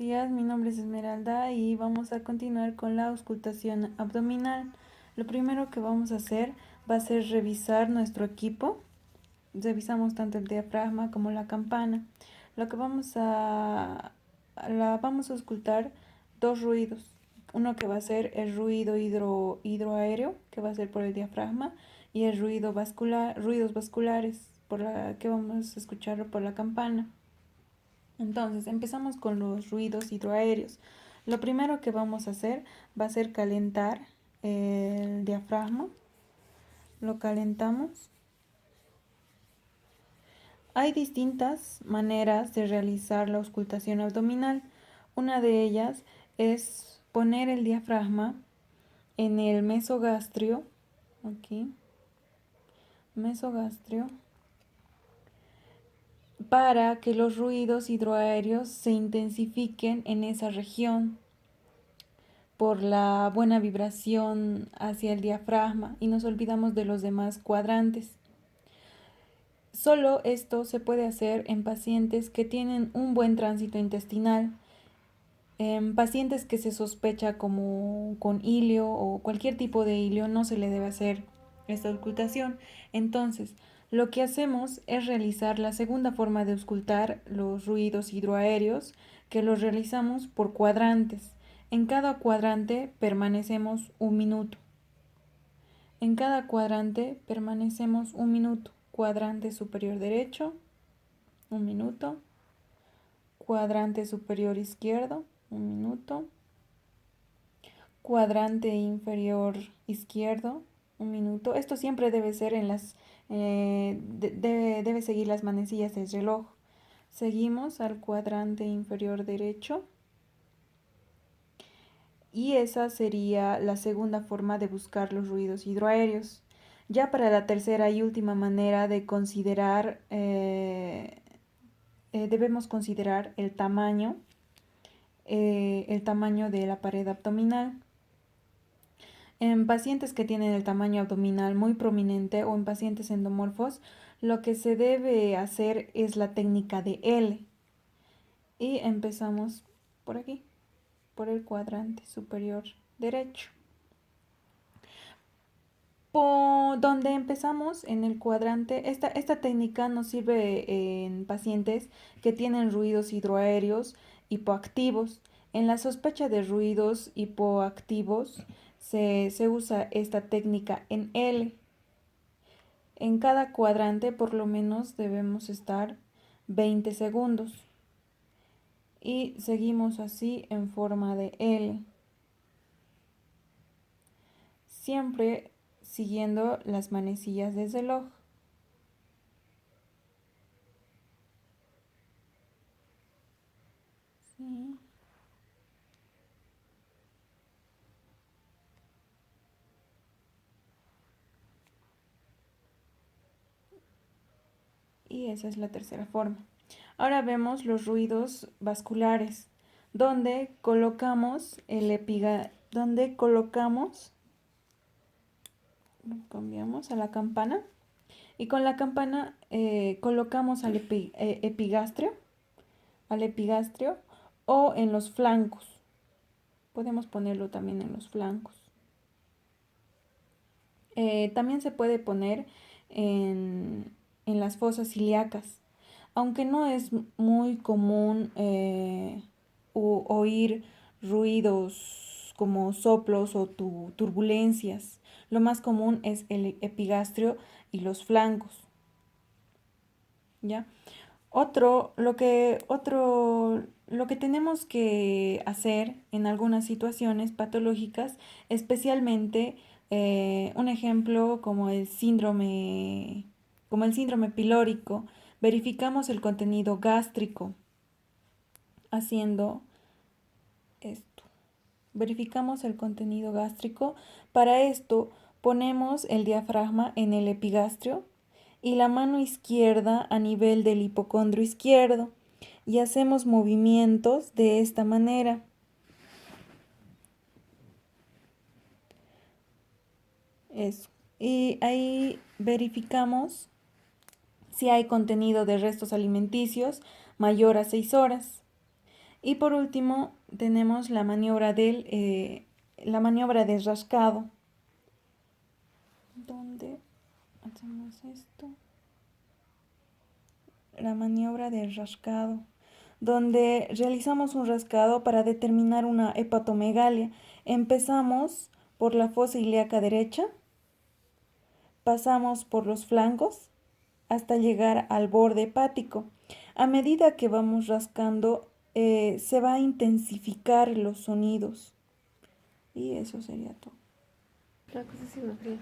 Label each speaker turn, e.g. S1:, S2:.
S1: días, mi nombre es Esmeralda y vamos a continuar con la auscultación abdominal. Lo primero que vamos a hacer va a ser revisar nuestro equipo. Revisamos tanto el diafragma como la campana. Lo que vamos a auscultar dos ruidos. Uno que va a ser el ruido hidroaéreo, que va a ser por el diafragma, y el ruido vascular, ruidos vasculares, que vamos a escuchar por la campana. Entonces, empezamos con los ruidos hidroaéreos. Lo primero que vamos a hacer va a ser calentar el diafragma. Lo calentamos. Hay distintas maneras de realizar la auscultación abdominal. Una de ellas es poner el diafragma en el mesogastrio, aquí, mesogastrio, para que los ruidos hidroaéreos se intensifiquen en esa región por la buena vibración hacia el diafragma y nos olvidamos de los demás cuadrantes. Solo esto se puede hacer en pacientes que tienen un buen tránsito intestinal, en pacientes que se sospecha como con hilio o cualquier tipo de hilio no se le debe hacer esta auscultación. Entonces, lo que hacemos es realizar la segunda forma de auscultar los ruidos hidroaéreos, que los realizamos por cuadrantes. En cada cuadrante permanecemos un minuto. En cada cuadrante permanecemos un minuto. Cuadrante superior derecho, un minuto. Cuadrante superior izquierdo, un minuto. Cuadrante inferior izquierdo, un minuto. Esto siempre debe ser debe seguir las manecillas del reloj. Seguimos al cuadrante inferior derecho. Y esa sería la segunda forma de buscar los ruidos hidroaéreos. Ya para la tercera y última manera de considerar, debemos considerar el tamaño de la pared abdominal. En pacientes que tienen el tamaño abdominal muy prominente o en pacientes endomorfos, lo que se debe hacer es la técnica de L. Y empezamos por aquí, por el cuadrante superior derecho. Donde empezamos en el cuadrante, esta técnica nos sirve en pacientes que tienen ruidos hidroaéreos hipoactivos. En la sospecha de ruidos hipoactivos se usa esta técnica en L. En cada cuadrante por lo menos debemos estar 20 segundos. Y seguimos así en forma de L. Siempre siguiendo las manecillas del reloj. Sí. Y esa es la tercera forma. Ahora vemos los ruidos vasculares, donde colocamos cambiamos a la campana y con la campana colocamos al epigastrio o en los flancos. Podemos ponerlo también en los flancos. También se puede poner en las fosas ilíacas, aunque no es muy común oír ruidos como soplos o turbulencias. Lo más común es el epigastrio y los flancos. ¿Ya? Lo que tenemos que hacer en algunas situaciones patológicas, especialmente un ejemplo como el síndrome pilórico, verificamos el contenido gástrico haciendo esto. Verificamos el contenido gástrico. Para esto ponemos el diafragma en el epigastrio y la mano izquierda a nivel del hipocondrio izquierdo y hacemos movimientos de esta manera. Eso. Y ahí verificamos si hay contenido de restos alimenticios mayor a 6 horas. Y por último tenemos la maniobra de rascado, donde hacemos esto, la maniobra de rascado, donde realizamos un rascado para determinar una hepatomegalia. Empezamos por la fosa ilíaca derecha, pasamos por los flancos hasta llegar al borde hepático. A medida que vamos rascando, se va a intensificar los sonidos. Y eso sería todo.
S2: La cosa sí me fría.